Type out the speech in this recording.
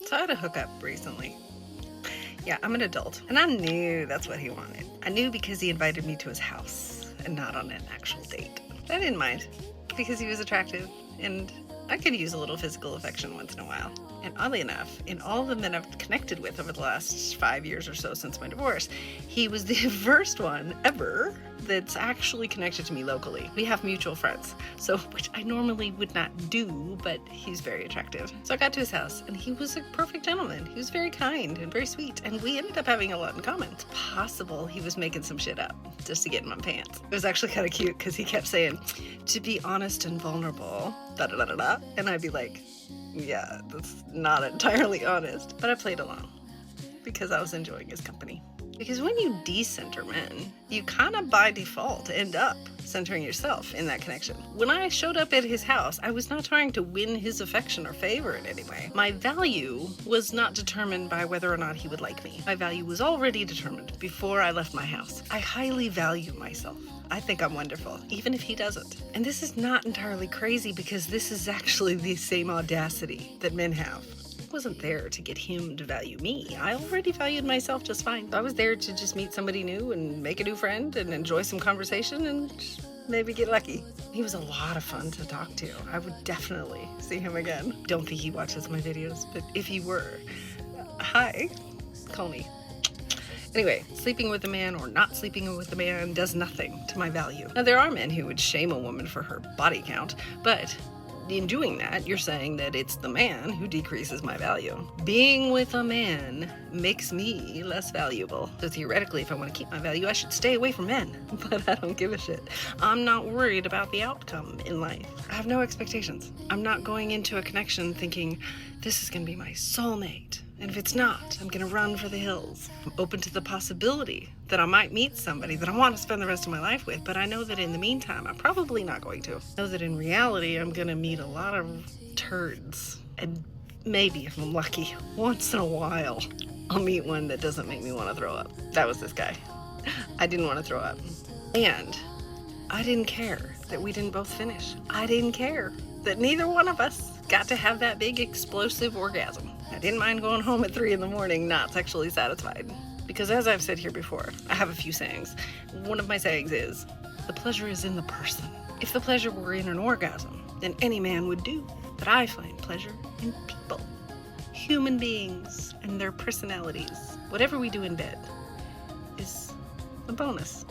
So I had a hookup recently. Yeah, I'm an adult, and I knew that's what he wanted. I knew because he invited me to his house and not on an actual date. I didn't mind because he was attractive, and I could use a little physical affection once in a while. And oddly enough, in all of them that I've connected with over the last 5 years or so since my divorce, he was the first one ever that's actually connected to me locally. We have mutual friends, so which I normally would not do, but he's very attractive. So I got to his house, and he was a perfect gentleman. He was very kind and very sweet, and we ended up having a lot in common. It's possible he was making some shit up just to get in my pants. It was actually kind of cute because he kept saying, to be honest and vulnerable, da-da-da-da-da, and I'd be like, yeah, that's not entirely honest, but I played along because I was enjoying his company. Because when you decenter men, you kind of by default end up centering yourself in that connection. When I showed up at his house, I was not trying to win his affection or favor in any way. My value was not determined by whether or not he would like me. My value was already determined before I left my house. I highly value myself. I think I'm wonderful, even if he doesn't. And this is not entirely crazy because this is actually the same audacity that men have. I wasn't there to get him to value me. I already valued myself just fine. I was there to just meet somebody new and make a new friend and enjoy some conversation and maybe get lucky. He was a lot of fun to talk to. I would definitely see him again. Don't think he watches my videos, but if he were, hi, call me. Anyway, sleeping with a man or not sleeping with a man does nothing to my value. Now, there are men who would shame a woman for her body count, but in doing that, you're saying that it's the man who decreases my value. Being with a man makes me less valuable. So theoretically, if I want to keep my value, I should stay away from men. But I don't give a shit. I'm not worried about the outcome in life. I have no expectations. I'm not going into a connection thinking, this is going to be my soulmate. And if it's not, I'm going to run for the hills. I'm open to the possibility that I might meet somebody that I want to spend the rest of my life with, but I know that in the meantime, I'm probably not going to. I know that in reality, I'm going to meet a lot of turds. And maybe, if I'm lucky, once in a while, I'll meet one that doesn't make me want to throw up. That was this guy. I didn't want to throw up. And I didn't care that we didn't both finish. I didn't care that neither one of us got to have that big explosive orgasm. I didn't mind going home at 3 a.m, not sexually satisfied. Because as I've said here before, I have a few sayings. One of my sayings is, the pleasure is in the person. If the pleasure were in an orgasm, then any man would do. But I find pleasure in people, human beings, and their personalities. Whatever we do in bed is a bonus.